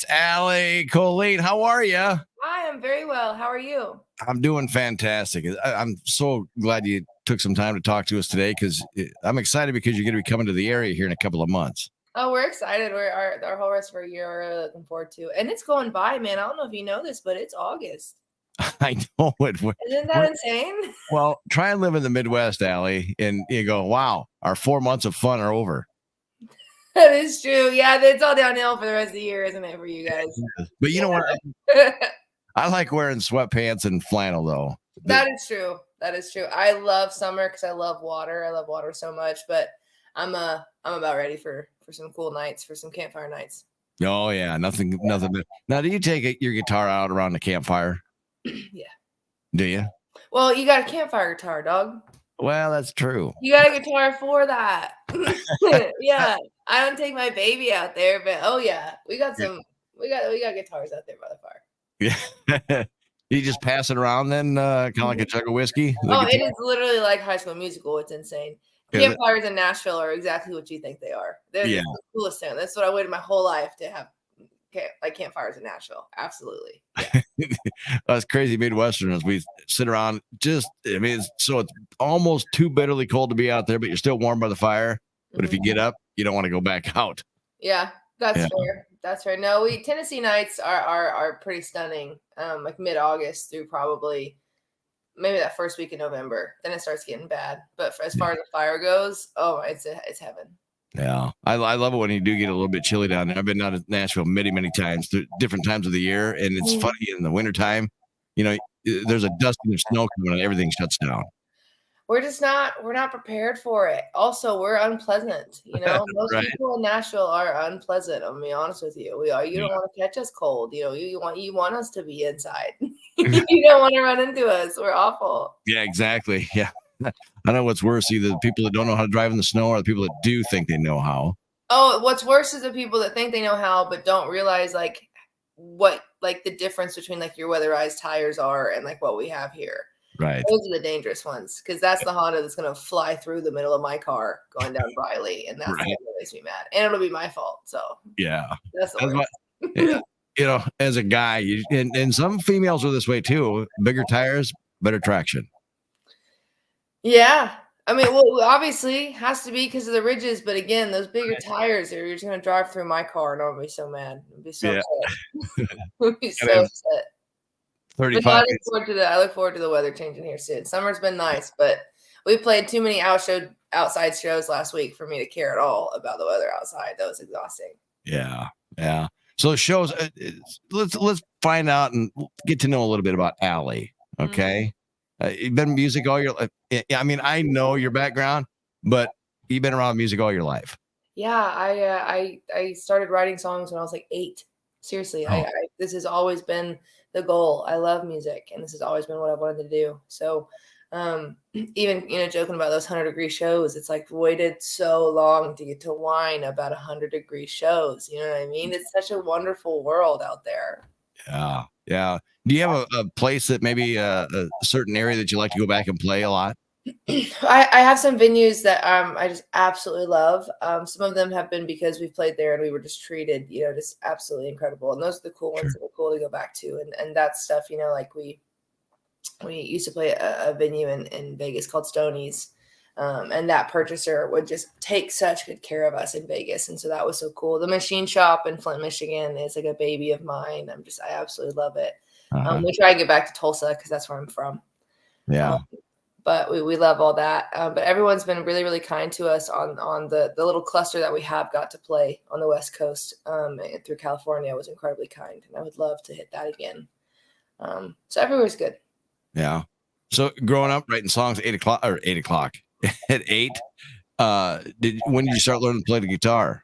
Allie Colleen. How are you? I am very well. How are you? I'm doing fantastic. I'm so glad you took some time to talk to us today because I'm excited because you're going to be coming to the area here in a couple of months. Oh, we're excited. Our whole rest of our year we're really looking forward to. And it's going by, man. I don't know if you know this, but it's August. I know it. Isn't that insane? Well, try and live in the Midwest, Allie, and you go, wow, our 4 months of fun are over. That is true. Yeah, it's all downhill for the rest of the year, isn't it, for you guys? But you know what? I like wearing sweatpants and flannel, though. That is true. That is true. I love summer because I love water. I love water so much, but I'm about ready for some cool nights, for some campfire nights. Oh yeah, nothing. Now, do you take your guitar out around the campfire? Yeah. Do you? Well, you got a campfire guitar, dog. Well, that's true. You got a guitar for that. Yeah. I don't take my baby out there, but oh yeah, we got guitars out there by the fire. Yeah. You just pass it around then, kind of like a jug of whiskey? Oh, it is literally like High School Musical. It's insane. Campfires in Nashville are exactly what you think they are. They're the coolest thing. That's what I waited my whole life to have, like campfires in Nashville. Absolutely. Yeah. Us crazy Midwesterners, we sit around it's almost too bitterly cold to be out there, but you're still warm by the fire. But if you get up, you don't want to go back out. Yeah, that's fair. That's right. No, Tennessee nights are pretty stunning. Like mid-August through probably maybe that first week in November. Then it starts getting bad. But as far as the fire goes, oh, it's heaven. Yeah, I love it when you do get a little bit chilly down there. I've been down to Nashville many times, different times of the year, and it's funny in the wintertime. There's a dusting of snow coming and everything shuts down. We're not prepared for it. Also, we're unpleasant. Most people in Nashville are unpleasant. I'm gonna be honest with you. We are. You don't want to catch us cold. You want us to be inside. You don't want to run into us. We're awful. Yeah, exactly. Yeah. I don't know what's worse, either the people that don't know how to drive in the snow or the people that do think they know how. Oh, what's worse is the people that think they know how but don't realize what the difference between your weatherized tires are and what we have here. Right. Those are the dangerous ones because that's the Honda that's going to fly through the middle of my car going down Briley, and that's what makes me mad. And it'll be my fault. So yeah, that's the worst. As a guy, and some females are this way too. Bigger tires, better traction. Yeah. I mean, well, obviously has to be because of the ridges, but again, those bigger tires, you're just going to drive through my car and I'll be so mad. I'll be so upset. I'll be so upset. 35. I look forward to the weather changing here soon. Summer's been nice, but we played too many outside shows last week for me to care at all about the weather outside. That was exhausting. Yeah. So shows. Let's find out and get to know a little bit about Allie. Okay. You've been in music all your life. I mean, I know your background, but you've been around music all your life. Yeah, I started writing songs when I was 8. Seriously, this has always been the goal. I love music, and this has always been what I wanted to do. So, even joking about those 100-degree shows, it's waited so long to get to whine about 100-degree shows. You know what I mean? It's such a wonderful world out there. Yeah. Do you have a place that maybe a certain area that you like to go back and play a lot? I have some venues that I just absolutely love. Some of them have been because we've played there and we were just treated, just absolutely incredible. And those are the cool ones that are cool to go back to. And that stuff, we used to play a venue in Vegas called Stoney's. And that purchaser would just take such good care of us in Vegas. And so that was so cool. The Machine Shop in Flint, Michigan is a baby of mine. I absolutely love it. We try to get back to Tulsa because that's where I'm from. Yeah. But we love all that. But everyone's been really, really kind to us on the little cluster that we have got to play on the West Coast through California was incredibly kind. And I would love to hit that again. So everywhere's good. Yeah. So growing up writing songs at 8 o'clock at 8, when did you start learning to play the guitar?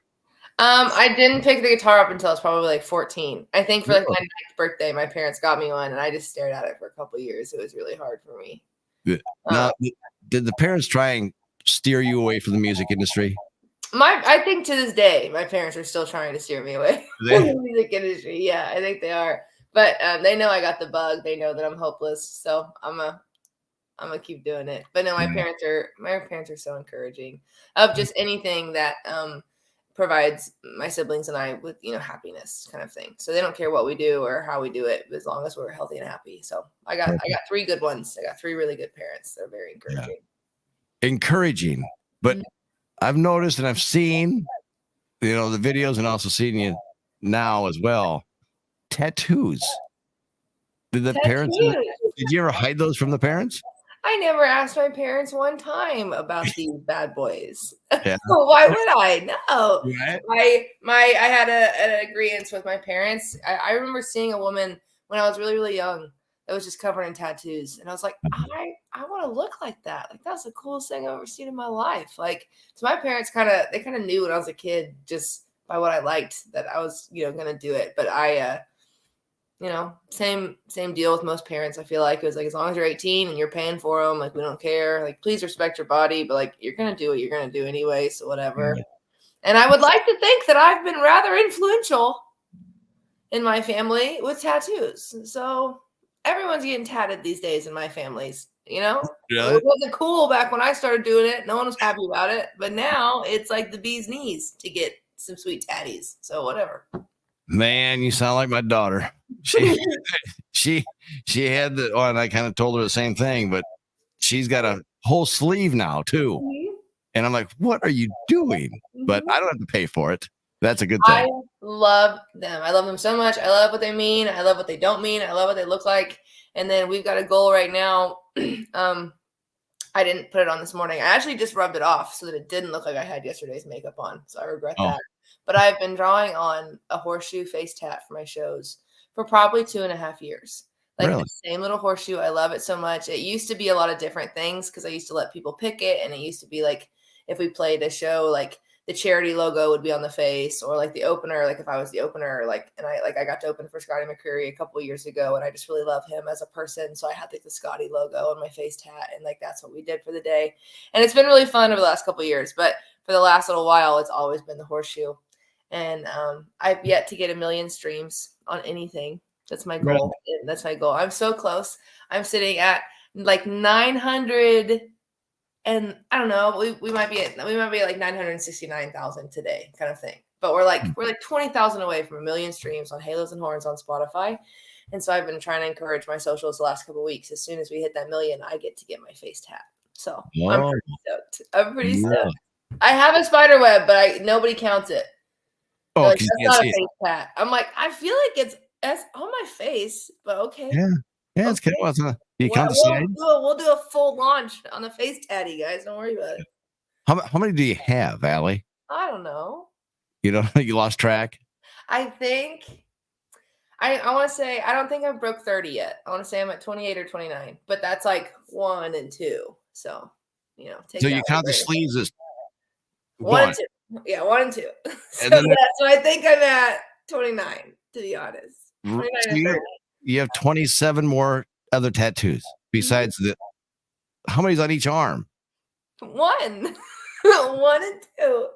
I didn't pick the guitar up until I was probably 14. I think for my 9th birthday, my parents got me one and I just stared at it for a couple of years. It was really hard for me. Now, did the parents try and steer you away from the music industry? I think to this day, my parents are still trying to steer me away from the music industry. Yeah, I think they are. But they know I got the bug. They know that I'm hopeless. So I'm gonna keep doing it. But no, my parents are so encouraging of just anything that provides my siblings and I with, happiness kind of thing. So they don't care what we do or how we do it as long as we're healthy and happy. So I got 3 good ones. I got 3 really good parents. They're very encouraging. Yeah. Encouraging. But I've noticed and I've seen, the videos and also seen you now as well. Tattoos. Did the parents, did you ever hide those from the parents? I never asked my parents one time about these bad boys. Yeah. Why would I? No. Right. I had an agreement with my parents. I remember seeing a woman when I was really, really young that was just covered in tattoos. And I was like, I want to look like that. Like, that's the coolest thing I've ever seen in my life. Like, so my parents kind of knew when I was a kid just by what I liked that I was, going to do it. But same deal with most parents. I feel like it was like, as long as you're 18 and you're paying for them, like, we don't care. Like, please respect your body, but like, you're going to do what you're going to do anyway. So whatever. And I would like to think that I've been rather influential in my family with tattoos. So everyone's getting tatted these days in my families, Really? It wasn't cool back when I started doing it. No one was happy about it. But now it's like the bee's knees to get some sweet tatties. So whatever. Man, you sound like my daughter. She had and I kind of told her the same thing, but she's got a whole sleeve now too. And I'm like, what are you doing? But I don't have to pay for it. That's a good thing. I love them. I love them so much. I love what they mean. I love what they don't mean. I love what they look like. And then we've got a goal right now. I didn't put it on this morning. I actually just rubbed it off so that it didn't look like I had yesterday's makeup on. So I regret that. But I've been drawing on a horseshoe face tat for my shows for probably 2.5 years. Like, really? The same little horseshoe. I love it so much. It used to be a lot of different things because I used to let people pick it. And it used to be like, if we played a show, like the charity logo would be on the face, or like the opener, like if I was the opener, I got to open for Scotty McCreery a couple of years ago, and I just really love him as a person. So I had like the Scotty logo on my face tat, and like that's what we did for the day. And it's been really fun over the last couple of years, but for the last little while, it's always been the horseshoe. And I've yet to get 1 million streams on anything. That's my goal. Right. That's my goal. I'm so close. I'm sitting at like 900. And I don't know, we might be at like 969,000 today, kind of thing. But we're like 20,000 away from 1 million streams on Halos and Horns on Spotify. And so I've been trying to encourage my socials the last couple of weeks. As soon as we hit that 1 million, I get to get my face tat. So I'm pretty stoked. I have a spider web, but nobody counts it. Oh, like, that's not a face tat. I'm like, I feel like it's on my face, but okay. Yeah, it's kind of you count the sides. We'll do a full launch on the face tatty, guys. Don't worry about it. How many do you have, Allie? I don't know. You lost track? I think I want to say I don't think I've broke 30 yet. I want to say I'm at 28 or 29, but that's like 1 and 2. So so you count the sleeves as 1 and 2. Yeah, 1 and 2. So I think I'm at 29, to be honest. 29 and 30. You have 27 more other tattoos besides how many's on each arm? 1. 1 and 2.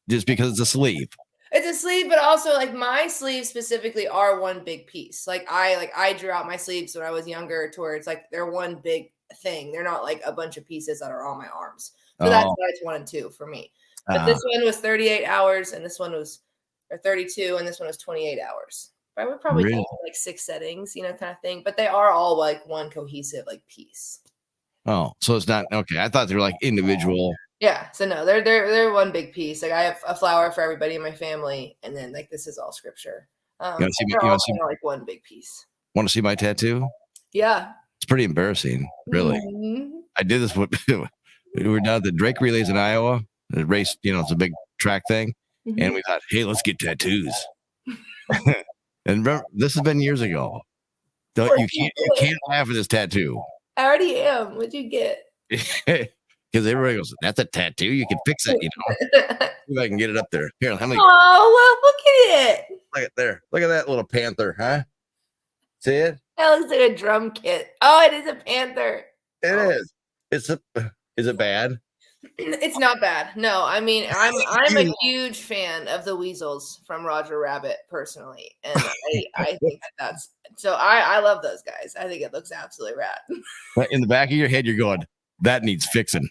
Just because it's a sleeve. It's a sleeve, but also like my sleeves specifically are one big piece. Like I drew out my sleeves when I was younger to where it's like they're one big thing. They're not like a bunch of pieces that are on my arms. So that's why it's 1 and 2 for me. But this one was 38 hours and this one was 32 and this one was 28 hours. I would probably do like 6 settings, kind of thing. But they are all like one cohesive like piece. Oh, so it's not okay. I thought they were like individual. Yeah. So no, they're one big piece. Like I have a flower for everybody in my family, and then like this is all scripture. You want to see like one big piece. Want to see my tattoo? Yeah. It's pretty embarrassing, really. Mm-hmm. I did this we were down at the Drake relays in Iowa. The race, it's a big track thing, and we thought, hey, let's get tattoos. And remember, this has been years ago. You can't laugh at this tattoo. I already am. What'd you get? Because everybody goes, that's a tattoo. You can fix it, See if I can get it up there. Here, how many? Oh, well, look at it. Look at there. Look at that little panther, huh? See it? That looks like a drum kit. Oh, it is a panther. It is. Is it bad? It's not bad. No, I mean, I'm a huge fan of the weasels from Roger Rabbit personally, and I think that's so. I love those guys. I think it looks absolutely rad. In the back of your head, you're going, that needs fixing.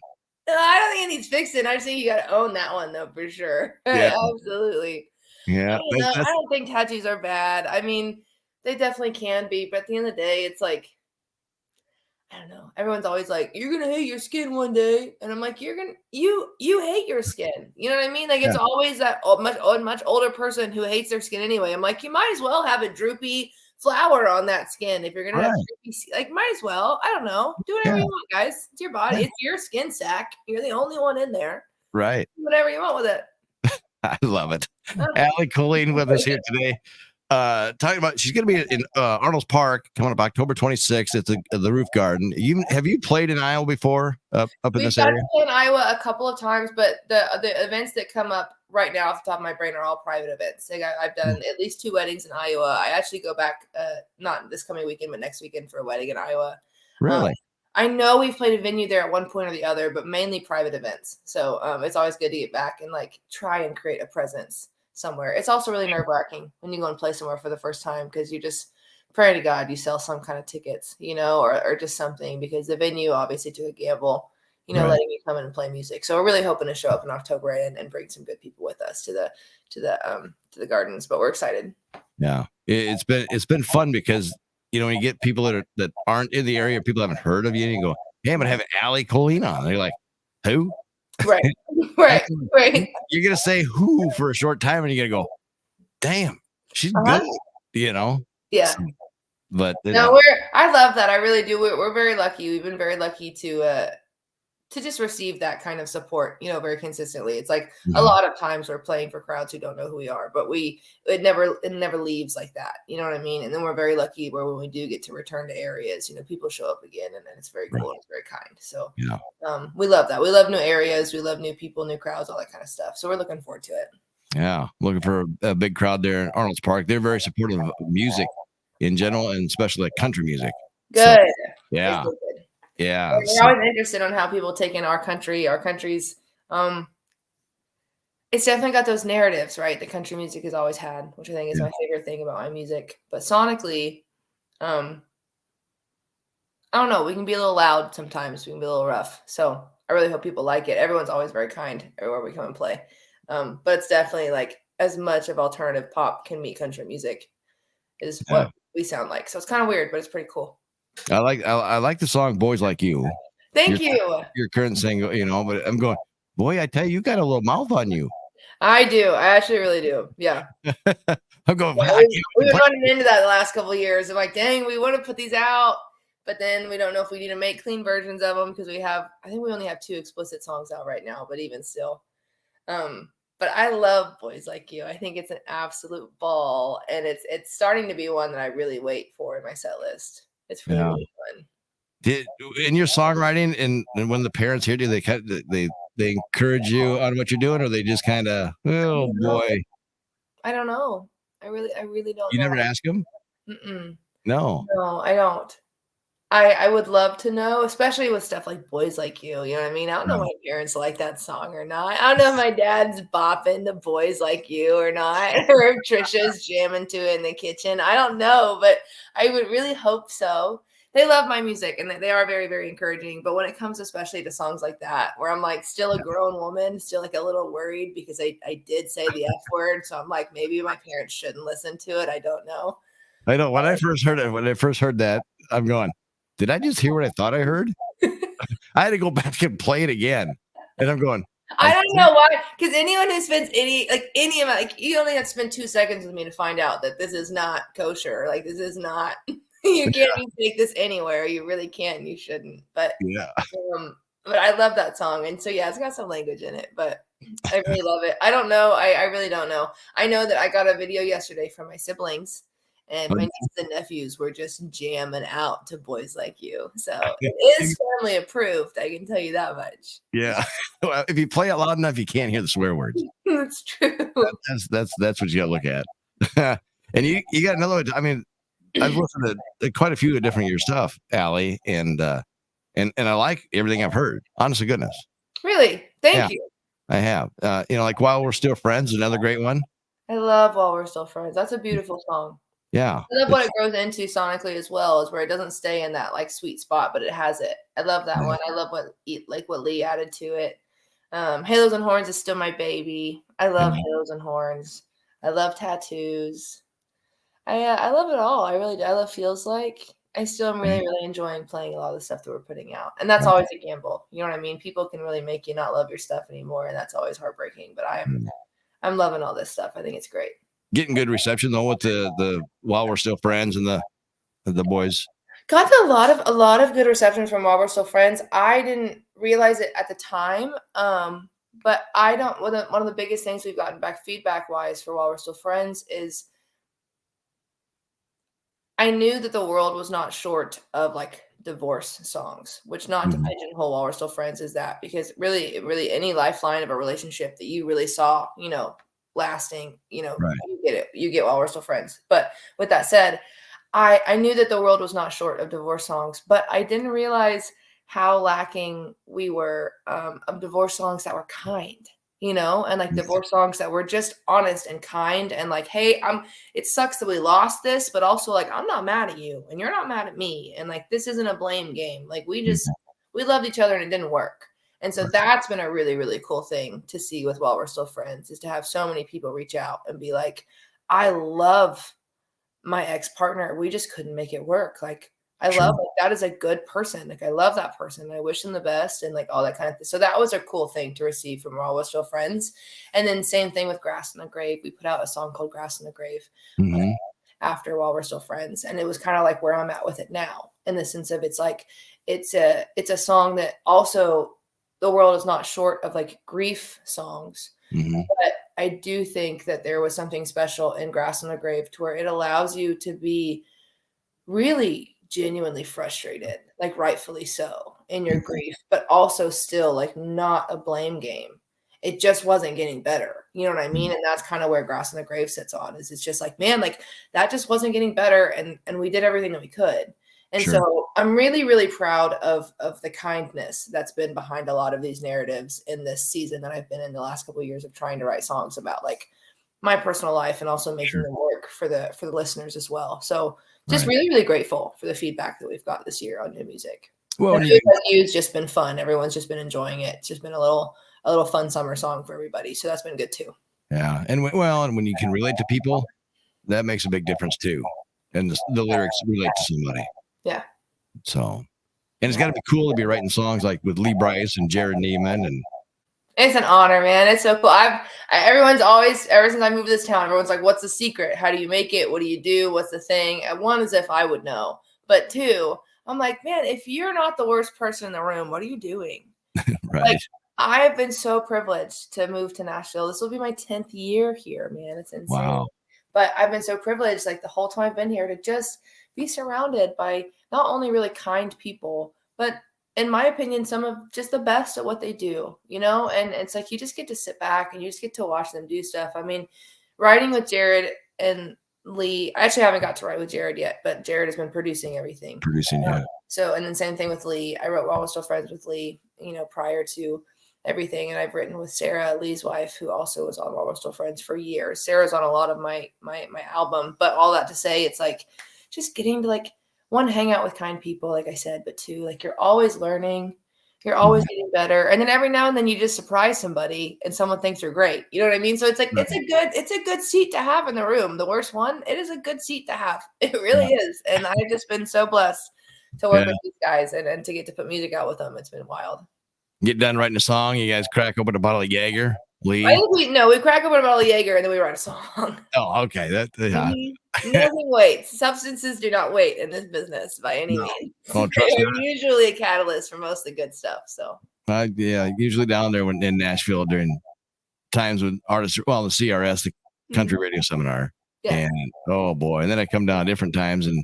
No, I don't think it needs fixing. I just think you got to own that one though, for sure. Yeah. Absolutely. I Yeah. don't know. I don't think tattoos are bad. I mean, they definitely can be, but at the end of the day, it's like I don't know. Everyone's always like, "You're gonna hate your skin one day," and I'm like, "You're gonna you hate your skin." You know what I mean? Like it's Yeah. always that much older person who hates their skin anyway. I'm like, you might as well have a droopy flower on that skin if you're gonna have Right. like might as well. I don't know. Do whatever Yeah. you want, guys. It's your body. Yeah. It's your skin sack. You're the only one in there. Right. Do whatever you want with it. I love it. Uh, Allie Colleen with us here today. Talking about she's going to be in Arnold's Park coming up October 26th at the Roof Garden. Have you played in Iowa before up in We've this got area? to play in Iowa a couple of times, but the events that come up right now off the top of my brain are all private events. Like I've done at least 2 weddings in Iowa. I actually go back not this coming weekend, but next weekend for a wedding in Iowa. Um, Really? I know we've played a venue there at one point or the other, but mainly private events. So it's always good to get back and like try and create a presence somewhere. It's also really nerve-wracking when you go and play somewhere for the first time because you just pray to God you sell some kind of tickets, or just something because the venue obviously took a gamble, Right. letting you come in and play music. So we're really hoping to show up in October and bring some good people with us to the gardens. But we're excited. Yeah. It's been fun because when you get people that aren't in the area, people haven't heard of you, and you go, "Hey, I'm gonna have Allie Colleen on." They're like, "Who?" Right, right, right. You're gonna say "who" for a short time, and you're gonna go, "Damn, she's Uh-huh. good." You know. Yeah. So, but No, I love that. I really do. We're very lucky. We've been very lucky to just receive that kind of support, very consistently. It's like a Mhm. lot of times we're playing for crowds who don't know who we are, but it never leaves like that. You know what I mean? And then we're very lucky where when we do get to return to areas, people show up again and then it's very Right. cool and it's very kind. So Yeah. we love that. We love new areas, we love new people, new crowds, all that kind of stuff. So we're looking forward to it. Yeah. Looking for a big crowd there in Arnold's Park. They're very supportive of music in general, and especially like country music. So Good. It's yeah, good. Good. yeah. We're So always interested on how people take in our country, our country's it's definitely got those narratives, right? The country music has always had, which I think is yeah, my favorite thing about my music. But sonically, um, I don't know, we can be a little loud sometimes, we can be a little rough. So I really hope people like it. Everyone's always very kind everywhere we come and play. But it's definitely like as much of alternative pop can meet country music is yeah. what we sound like. So it's kind of weird, but it's pretty cool. I like the song "Boys Like You." Your Thank you. your current single, but I'm going, boy, I tell you, you got a little mouth on you. I do. I actually really do. Yeah. I'm going, Yeah, "Well, I can't wait we've to been play." running into that the last couple of years. I'm like, dang, we want to put these out, but then we don't know if we need to make clean versions of them because I think we only have 2 explicit songs out right now, but even still. But I love Boys Like You. I think it's an absolute ball, and it's starting to be one that I really wait for in my set list. It's really, Yeah. really fun. Did in your songwriting and when the parents hear you, they encourage you on what you're doing, or they just kind of, I oh don't know. boy, I don't know. I really don't you know. never ask them? Mm-mm. No. No, I don't. I would love to know, especially with stuff like Boys Like You know what I mean? I don't know if No. my parents like that song or not. I don't know if my dad's bopping to Boys Like You or not, or if Trisha's jamming to it in the kitchen. I don't know, but I would really hope so. They love my music and they are very, very encouraging. But when it comes especially to songs like that, where I'm like still a grown woman, still like a little worried because I did say the F word. So I'm like, maybe my parents shouldn't listen to it. I don't know. I know when I first heard that, I'm going, did I just hear what I thought I heard? I had to go back and play it again. And I'm going, I I don't think know why, because anyone who spends any amount, like you only have to spend 2 seconds with me to find out that this is not kosher. Like this is not. You can't even take this anywhere. You really can't. You shouldn't. yeah. Um, but I love that song, and so yeah, it's got some language in it, but I really love it. I don't know. I really don't know. I know that I got a video yesterday from my siblings, and my nieces and nephews were just jamming out to Boys Like You. So it is family approved. I can tell you that much. Yeah. Well, if you play it loud enough, you can't hear the swear words. It's true. That's what you gotta look at. And you got another one. I mean, I've listened to quite a few of different your stuff, Allie, and I like everything I've heard. Honest to goodness. Really? Yeah, Thank you. I have. Like While We're Still Friends, another great one. I love While We're Still Friends. That's a beautiful song. Yeah. I love what it grows into sonically as well, is where it doesn't stay in that like sweet spot, but it has it. I love that one. I love what Lee added to it. Halos and Horns is still my baby. I love Halos and Horns. I love Tattoos. I love it all. I really do. I love Feels Like. I still am really, really enjoying playing a lot of the stuff that we're putting out. And that's always a gamble. You know what I mean? People can really make you not love your stuff anymore, and that's always heartbreaking. But I'm loving all this stuff. I think it's great. Getting good reception though with the While We're Still Friends and the boys. Got a lot of good reception from While We're Still Friends. I didn't realize it at the time. But I don't one of the biggest things we've gotten back feedback wise for While We're Still Friends is I knew that the world was not short of like divorce songs, which not to pigeonhole While We're Still Friends is that, because really any lifeline of a relationship that you really saw, lasting, you get it, you get While We're Still Friends. But with that said, I knew that the world was not short of divorce songs, but I didn't realize how lacking we were of divorce songs that were kind. And like divorce songs that were just honest and kind and like, hey, it sucks that we lost this, but also like, I'm not mad at you and you're not mad at me. And like, this isn't a blame game. Like we loved each other and it didn't work. And so that's been a really, really cool thing to see with While We're Still Friends, is to have so many people reach out and be like, I love my ex-partner. We just couldn't make it work. Like, I love like that is a good person. Like I love that person. I wish them the best and like all that kind of thing. So that was a cool thing to receive from While We're Still Friends. And then same thing with Grass in the Grave. We put out a song called Grass in the Grave after While We're Still Friends. And it was kind of like where I'm at with it now, in the sense of it's like it's a song that also the world is not short of like grief songs. But I do think that there was something special in Grass in the Grave to where it allows you to be really genuinely frustrated, like rightfully so, in your grief, but also still like not a blame game. It just wasn't getting better. You know what I mean? And that's kind of where Grass in the Grave sits on, is it's just like, man, like that just wasn't getting better. And we did everything that we could. And so I'm really, really proud of the kindness that's been behind a lot of these narratives in this season that I've been in the last couple of years of trying to write songs about like my personal life and also making them work for the listeners as well. So just really, really grateful for the feedback that we've got this year on new music. Well, it's just been fun. Everyone's just been enjoying it. It's just been a little fun summer song for everybody. So that's been good too. Yeah. And when you can relate to people, that makes a big difference too. And the lyrics relate to somebody. Yeah. So, and it's got to be cool to be writing songs like with Lee Bryce and Jared Neiman. And it's an honor, man. It's so cool. Everyone's always, ever since I moved to this town, everyone's like, what's the secret? How do you make it? What do you do? What's the thing? And one is if I would know, but two, I'm like, man, if you're not the worst person in the room, what are you doing? Like, I've been so privileged to move to Nashville. This will be my 10th year here, man. It's insane. Wow. But I've been so privileged, like the whole time I've been here, to just be surrounded by not only really kind people, but in my opinion, some of just the best at what they do, and it's like, you just get to sit back and you just get to watch them do stuff. I mean, writing with Jared and Lee, I actually haven't got to write with Jared yet, but Jared has been producing everything. So, and then same thing with Lee. I wrote While We're Still Friends with Lee, prior to everything. And I've written with Sarah, Lee's wife, who also was on While We're Still Friends for years. Sarah's on a lot of my album, but all that to say, it's like just getting to like, one, hang out with kind people, like I said, but two, like you're always learning, you're always getting better. And then every now and then you just surprise somebody and someone thinks you're great. You know what I mean? So it's like, it's a good seat to have in the room. The worst one, it is a good seat to have. It really is. And I've just been so blessed to work with these guys and to get to put music out with them. It's been wild. Get done writing a song, you guys crack open a bottle of Jaeger. Lee? I think we crack open a bottle of Jaeger and then we write a song. Oh, okay. Nothing waits. Substances do not wait in this business by any means. Oh, trust They're usually a catalyst for most of the good stuff. So usually down there in Nashville during times when artists, the CRS, the Country Radio Seminar, and oh boy, and then I come down different times, and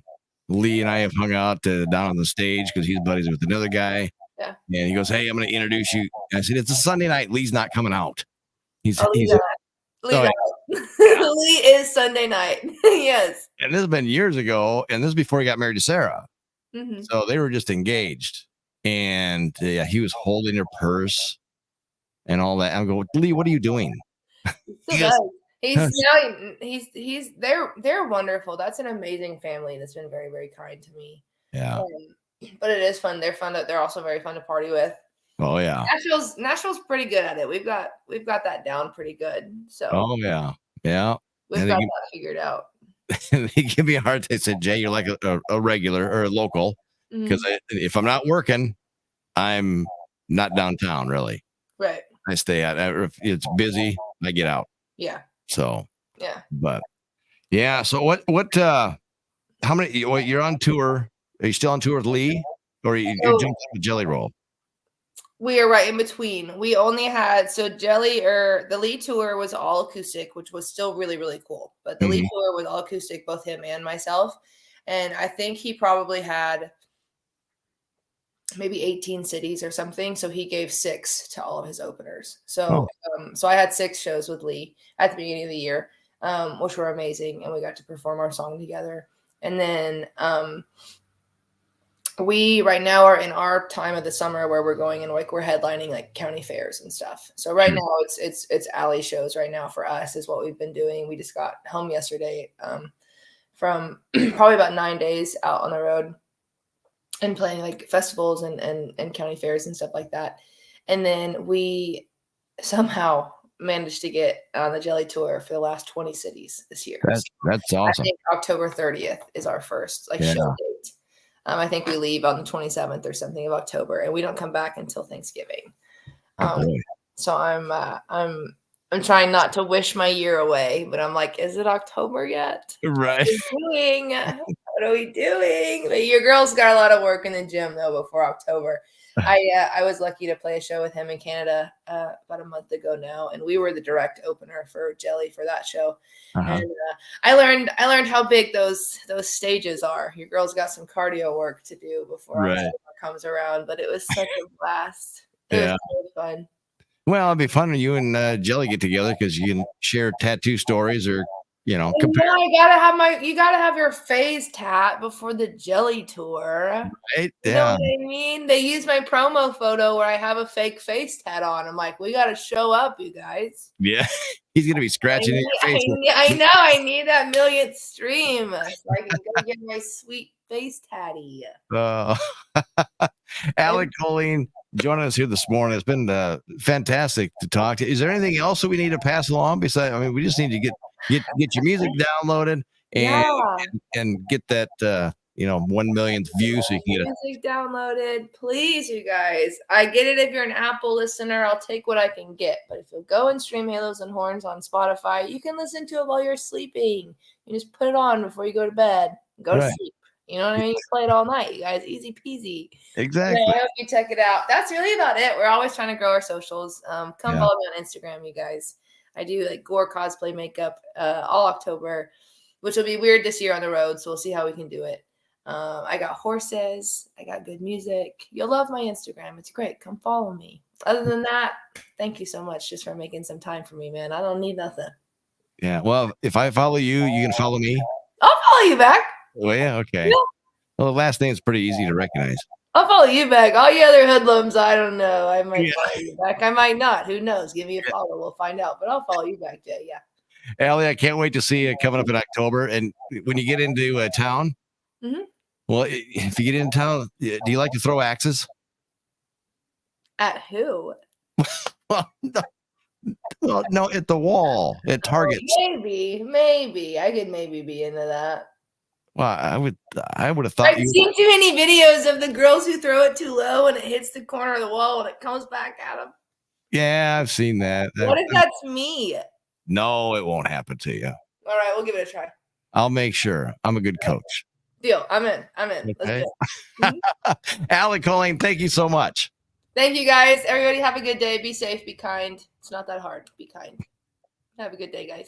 Lee and I have hung out down on the stage because he's buddies with another guy. Yeah. And he goes, "Hey, I'm going to introduce you." And I said, "It's a Sunday night. Lee's not coming out." Lee is Sunday night. Yes. And this has been years ago, and this is before he got married to Sarah. So they were just engaged, and he was holding her purse and all that. I'm going, "Lee, what are you doing?" They're wonderful. That's an amazing family that's been very, very kind to me. Yeah. But it is fun. They're fun. They're also very fun to party with. Oh yeah. Nashville's pretty good at it. We've got that down pretty good. So Oh yeah. Yeah. we've got that figured out. They give me a hard time. They said, Jay, you're like a regular or a local. Because if I'm not working, I'm not downtown really. Right. I stay at, if it's busy, I get out. Yeah. So yeah. But yeah. So what how many, you're on tour? Are you still on tour with Lee, or you jumped on the Jelly Roll? We are right in between. We only had the lead tour was all acoustic, which was still really, really cool. But the lead tour was all acoustic, both him and myself. And I think he probably had maybe 18 cities or something. So he gave 6 to all of his openers. So so I had 6 shows with Lee at the beginning of the year, which were amazing. And we got to perform our song together. And then we right now are in our time of the summer where we're going and like we're headlining like county fairs and stuff. So right now it's Allie shows right now for us is what we've been doing. We just got home yesterday from probably about 9 days out on the road and playing like festivals and county fairs and stuff like that. And then we somehow managed to get on the Jelly Tour for the last 20 cities this year. That's awesome. I think October 30th is our first show date. I think we leave on the 27th or something of October, and we don't come back until Thanksgiving. So I'm trying not to wish my year away, but I'm like, is it October yet? Right. What are we doing? But your girl's got a lot of work in the gym though before October. I was lucky to play a show with him in Canada about a month ago now, and we were the direct opener for Jelly for that show. And I learned how big those stages are. Your girl's got some cardio work to do before October comes around, but it was such a blast. It was really fun. Well, it'd be fun when you and Jelly get together because you can share tattoo stories or compare. You gotta have your face tat before the Jelly Tour. Right? You know what I mean? They use my promo photo where I have a fake face tat on. I'm like, we gotta show up, you guys. Yeah, he's gonna be scratching in your face. I know. I need that millionth stream so I can go get my sweet face tatty. Allie Colleen joining us here this morning. It's been fantastic to talk to. Is there anything else that we need to pass along? Besides, I mean, we just need to get your music downloaded and get that 1 millionth view so you can get music downloaded. Please, you guys. I get it if you're an Apple listener. I'll take what I can get. But if you go and stream Halos and Horns on Spotify, you can listen to it while you're sleeping. You just put it on before you go to bed. Go to sleep. You know what I mean? You play it all night, you guys. Easy peasy. Exactly. I hope you check it out. That's really about it. We're always trying to grow our socials. Come follow me on Instagram, you guys. I do like gore cosplay makeup all October, which will be weird this year on the road. So we'll see how we can do it. I got horses. I got good music. You'll love my Instagram. It's great. Come follow me. Other than that, thank you so much just for making some time for me, man. I don't need nothing. Yeah. Well, if I follow you, you can follow me. I'll follow you back. Well, yeah. Okay. Yeah. Well, the last name is pretty easy to recognize. I'll follow you back. All you other hoodlums, I don't know. I might follow you back. I might not. Who knows? Give me a follow. We'll find out. But I'll follow you back, Jay. Yeah. Allie, I can't wait to see you coming up in October. And when you get into town, well, if you get into town, do you like to throw axes? At who? Well, no, at the wall, at Target. Maybe. I could maybe be into that. Well, I would have thought I've seen too many videos of the girls who throw it too low and it hits the corner of the wall and it comes back at them. Yeah, I've seen that. What if that's me? No, it won't happen to you. All right, we'll give it a try. I'll make sure. I'm a good coach. Deal. I'm in. Okay. Let's do it. Allie Colleen, thank you so much. Thank you, guys. Everybody have a good day. Be safe. Be kind. It's not that hard. Be kind. Have a good day, guys.